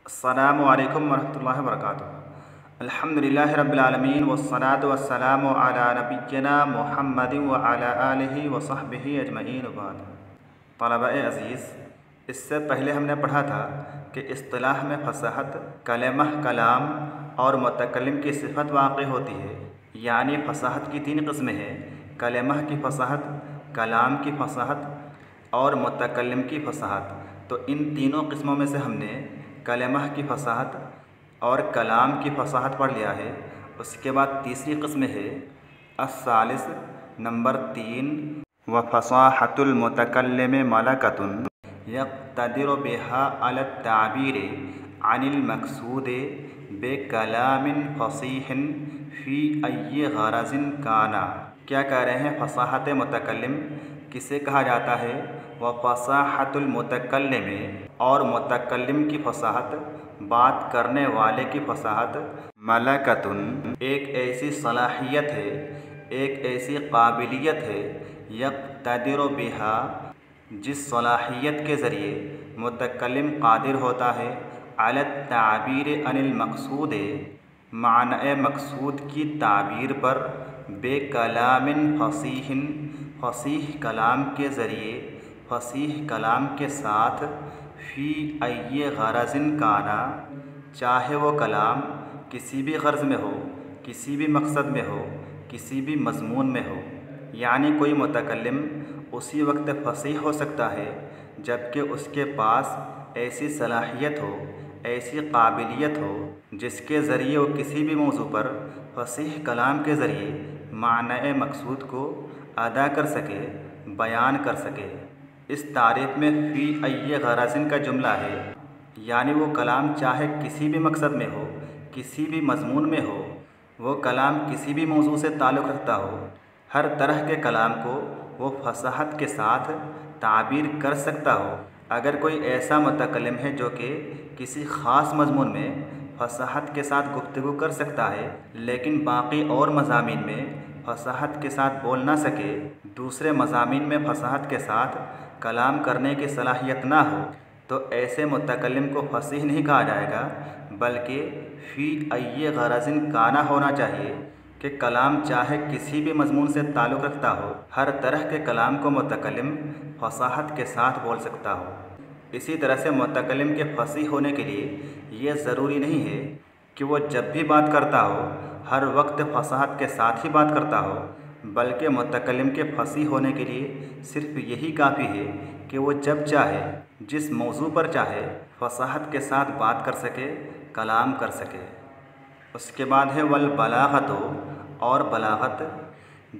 السلام علیکم ورحمۃ اللہ وبرکاتہ۔ الحمدللہ رب العالمین والصلاة والسلام علی نبینا محمد وعلی آلہ وصحبہ اجمعین وبعد۔ طلباء عزیز، اس سے پہلے ہم نے پڑھا تھا کہ اصطلاح میں فصاحت کلمہ کلام اور متکلم کی صفت واقع ہوتی ہے، یعنی فصاحت کی تین قسمیں ہیں: کلمہ کی فصاحت، کلام کی فصاحت اور متکلم کی فصاحت۔ تو ان تینوں قسموں میں سے ہم نے کلمہ کی فصاحت اور کلام کی فصاحت پڑھ لیا ہے۔ اس کے بعد تیسری قسم ہے الثالث، نمبر 3، وفصاحت المتکلم ملکۃ یقتدر بها علی التعبیر عن المقصود بکلام فصیح فی ای غرض کان۔ کیا کہہ رہے ہیں؟ فصاحت متکلم کسے کہا جاتا ہے؟ وفصاحت المتکلم، اور متکلم کی فصاحت، بات کرنے والے کی فصاحت، ملکۃ، ایک ایسی صلاحیت ہے، ایک ایسی قابلیت ہے، یقتدر بہا، جس صلاحیت کے ذریعے متکلم قادر ہوتا ہے، علی التعبیر عن المقصود، معنی مقصود کی تعبیر پر، بے کلام فصیح، فصیح کلام کے ذریعے، فصیح کلام کے ساتھ، فی ای غرض کان، چاہے وہ کلام کسی بھی غرض میں ہو، کسی بھی مقصد میں ہو، کسی بھی مضمون میں ہو۔ یعنی کوئی متکلم اسی وقت فصیح ہو سکتا ہے جبکہ اس کے پاس ایسی صلاحیت ہو، ایسی قابلیت ہو، جس کے ذریعے وہ کسی بھی موضوع پر فصیح کلام کے ذریعے معنی مقصود کو ادا کر سکے، بیان کر سکے۔ اس تعریف میں فی ای غرض کا جملہ ہے، یعنی وہ کلام چاہے کسی بھی مقصد میں ہو، کسی بھی مضمون میں ہو، وہ کلام کسی بھی موضوع سے تعلق رکھتا ہو، ہر طرح کے کلام کو وہ فصاحت کے ساتھ تعبیر کر سکتا ہو۔ اگر کوئی ایسا متکلم ہے جو کہ کسی خاص مضمون میں فصاحت کے ساتھ گفتگو کر سکتا ہے لیکن باقی اور مضامین میں فصاحت کے ساتھ بول نہ سکے، دوسرے مضامین میں فصاحت کے ساتھ کلام کرنے کی صلاحیت نہ ہو، تو ایسے متکلم کو فصیح نہیں کہا جائے گا، بلکہ فی ای غرض کان ہونا چاہیے کہ کلام چاہے کسی بھی مضمون سے تعلق رکھتا ہو، ہر طرح کے کلام کو متکلم فصاحت کے ساتھ بول سکتا ہو۔ اسی طرح سے متکلم کے فصیح ہونے کے لیے یہ ضروری نہیں ہے کہ وہ جب بھی بات کرتا ہو ہر وقت فصاحت کے ساتھ ہی بات کرتا ہو، بلکہ متکلم کے فصیح ہونے کے لیے صرف یہی کافی ہے کہ وہ جب چاہے، جس موضوع پر چاہے، فصاحت کے ساتھ بات کر سکے، کلام کر سکے۔ اس کے بعد ہے والبلاغۃ، اور بلاغت،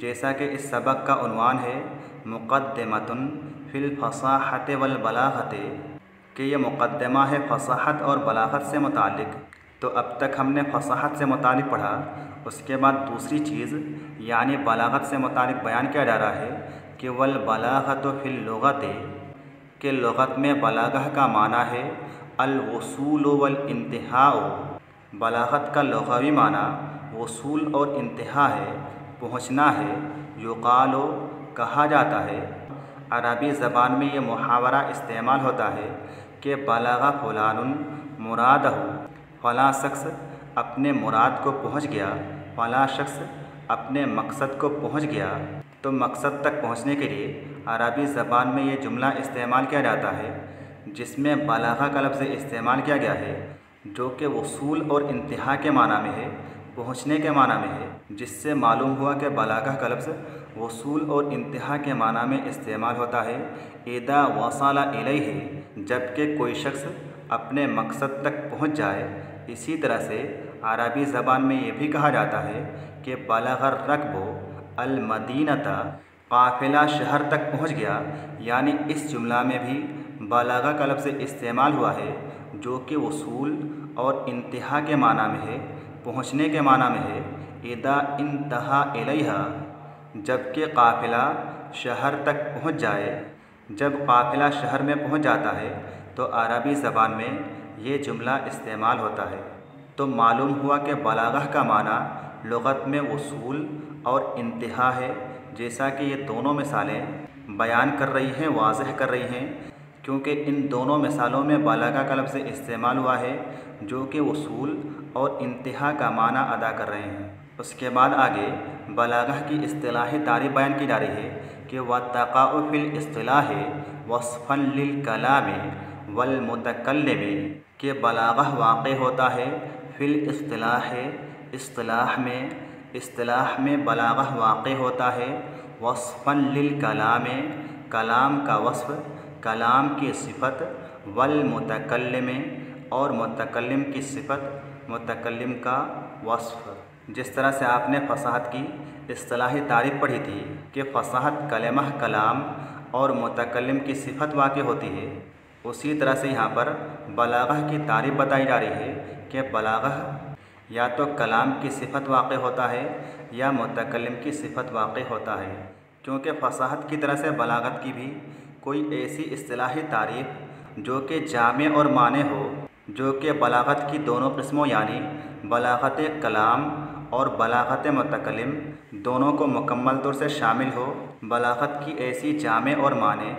جیسا کہ اس سبق کا عنوان ہے مقدمۃ فی الفصاحۃ والبلاغۃ، کہ یہ مقدمہ ہے فصاحت اور بلاغت سے متعلق۔ تو اب تک ہم نے فصاحت سے متعلق پڑھا، اس کے بعد دوسری چیز یعنی بلاغت سے متعلق بیان کیا جا رہا ہے کہ والبلاغۃ فی اللغۃ، کہ لغت میں بلاغہ کا معنی ہے الوصول والانتہاء، بلاغت کا لغوی معنی وصول اور انتہا ہے، پہنچنا ہے۔ یقال، کہا جاتا ہے، عربی زبان میں یہ محاورہ استعمال ہوتا ہے کہ بلغ فلان مرادہ، فلاں شخص اپنے مراد کو پہنچ گیا، فلاں شخص اپنے مقصد کو پہنچ گیا۔ تو مقصد تک پہنچنے کے لیے عربی زبان میں یہ جملہ استعمال کیا جاتا ہے جس میں بلاغہ کا لفظ استعمال کیا گیا ہے، جو کہ وصول اور انتہا کے معنی میں ہے، پہنچنے کے معنی میں ہے، جس سے معلوم ہوا کہ بلاغہ کا لفظ وصول اور انتہا کے معنی میں استعمال ہوتا ہے اذا وصل الیہ، جبکہ کوئی شخص اپنے مقصد تک پہنچ جائے۔ اسی طرح سے عربی زبان میں یہ بھی کہا جاتا ہے کہ بلغ الرکب المدینۃ، قافلہ شہر تک پہنچ گیا، یعنی اس جملہ میں بھی بلغہ کا لفظ استعمال ہوا ہے جو کہ وصول اور انتہا کے معنی میں ہے، پہنچنے کے معنی میں ہے، اذا انتہا الیہ، جبکہ قافلہ شہر تک پہنچ جائے۔ جب قافلہ شہر میں پہنچ جاتا ہے تو عربی زبان میں یہ جملہ استعمال ہوتا ہے۔ تو معلوم ہوا کہ بلاغہ کا معنی لغت میں وصول اور انتہا ہے، جیسا کہ یہ دونوں مثالیں بیان کر رہی ہیں، واضح کر رہی ہیں، کیونکہ ان دونوں مثالوں میں بلاغہ کا لفظ استعمال ہوا ہے جو کہ وصول اور انتہا کا معنی ادا کر رہے ہیں۔ اس کے بعد آگے بلاغہ کی اصطلاحی تعریف بیان کی جا رہی ہے کہ وَتَقَعُ فِي الْإِصْطِلَاحِ وَصْفًا لِلْكَلَامِ وَالْمُتَكَلِّمِ کہ بلاغہ واقع ہوتا ہے فی الاصطلاح اصطلاح میں بلاغہ واقع ہوتا ہے وصفاً للکلام کلام کا وصف، کلام کی صفت، والمتکلم اور متکلم کی صفت، متکلم کا وصف۔ جس طرح سے آپ نے فصاحت کی اصطلاحی تعریف پڑھی تھی کہ فصاحت کلمہ کلام اور متکلم کی صفت واقع ہوتی ہے، اسی طرح سے یہاں پر بلاغہ کی تعریف بتائی جا رہی ہے کہ بلاغہ یا تو کلام کی صفت واقع ہوتا ہے یا متکلم کی صفت واقع ہوتا ہے، کیونکہ فصاحت کی طرح سے بلاغت کی بھی کوئی ایسی اصطلاحی تعریف جو کہ جامع اور مانع ہو، جو کہ بلاغت کی دونوں قسموں یعنی بلاغت کلام اور بلاغت متکلم دونوں کو مکمل طور سے شامل ہو، بلاغت کی ایسی جامع اور مانع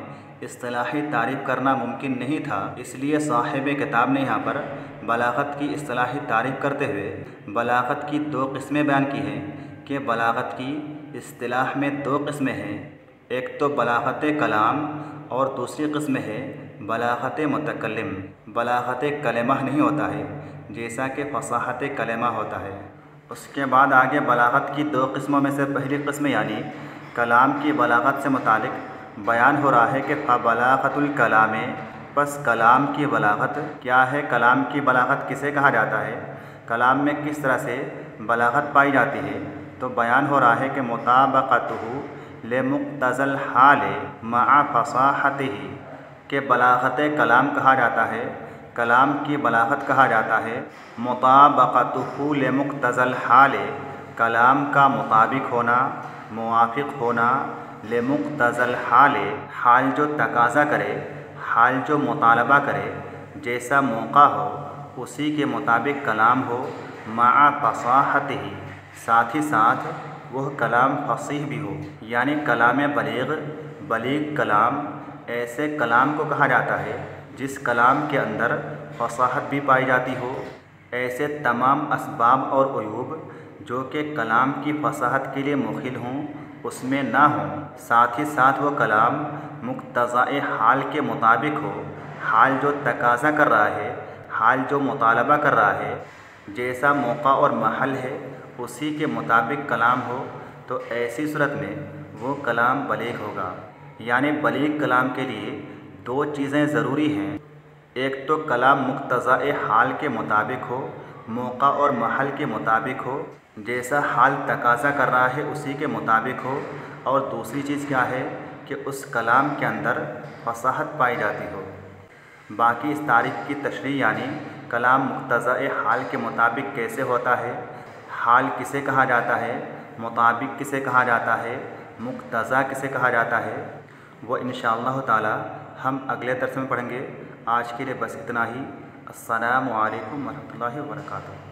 اصطلاحی تعریف کرنا ممکن نہیں تھا۔ اس لیے صاحب کتاب نے یہاں پر بلاغت کی اصطلاحی تعریف کرتے ہوئے بلاغت کی دو قسمیں بیان کی ہیں کہ بلاغت کی اصطلاح میں دو قسمیں ہیں، ایک تو بلاغت کلام اور دوسری قسم ہے بلاغت متکلم۔ بلاغت کلمہ نہیں ہوتا ہے جیسا کہ فصاحت کلمہ ہوتا ہے۔ اس کے بعد آگے بلاغت کی دو قسموں میں سے پہلی قسم یعنی کلام کی بلاغت سے متعلق بیان ہو رہا ہے کہ فبلاغت الکلام، پس کلام کی بلاغت کیا ہے، کلام کی بلاغت کسے کہا جاتا ہے، کلام میں کس طرح سے بلاغت پائی جاتی ہے، تو بیان ہو رہا ہے کہ مطابقتہ لمقتضی الحال مع فصاحتہ کہ بلاغت کلام کہا جاتا ہے، کلام کی بلاغت کہا جاتا ہے مطابقتہ لمقتضی الحال، کلام کا مطابق ہونا، موافق ہونا، لمقتضی الحال، حال جو تقاضا کرے، حال جو مطالبہ کرے، جیسا موقع ہو اسی کے مطابق کلام ہو، مع فصاحتہ ساتھ ہی ساتھ وہ کلام فصیح بھی ہو، یعنی کلام بلیغ کلام ایسے کلام کو کہا جاتا ہے جس کلام کے اندر فصاحت بھی پائی جاتی ہو، ایسے تمام اسباب اور عیوب جو کہ کلام کی فصاحت کے لیے مخل ہوں اس میں نہ ہوں، ساتھ ہی ساتھ وہ کلام مقتضائے حال کے مطابق ہو، حال جو تقاضا کر رہا ہے، حال جو مطالبہ کر رہا ہے، جیسا موقع اور محل ہے اسی کے مطابق کلام ہو، تو ایسی صورت میں وہ کلام بلیغ ہوگا۔ یعنی بلیغ کلام کے لیے دو چیزیں ضروری ہیں، ایک تو کلام مقتضائے حال کے مطابق ہو، موقع اور محل کے مطابق ہو، جیسا حال تقاضا کر رہا ہے اسی کے مطابق ہو، اور دوسری چیز کیا ہے کہ اس کلام کے اندر فصاحت پائی جاتی ہو۔ باقی اس تعریف کی تشریح یعنی کلام مقتضائے حال کے مطابق کیسے ہوتا ہے، حال کسے کہا جاتا ہے، مطابق کسے کہا جاتا ہے، مقتضا کسے کہا جاتا ہے، وہ انشاءاللہ تعالی ہم اگلے درس میں پڑھیں گے۔ آج کے لیے بس اتنا ہی۔ السلام علیکم ورحمۃ اللہ وبرکاتہ۔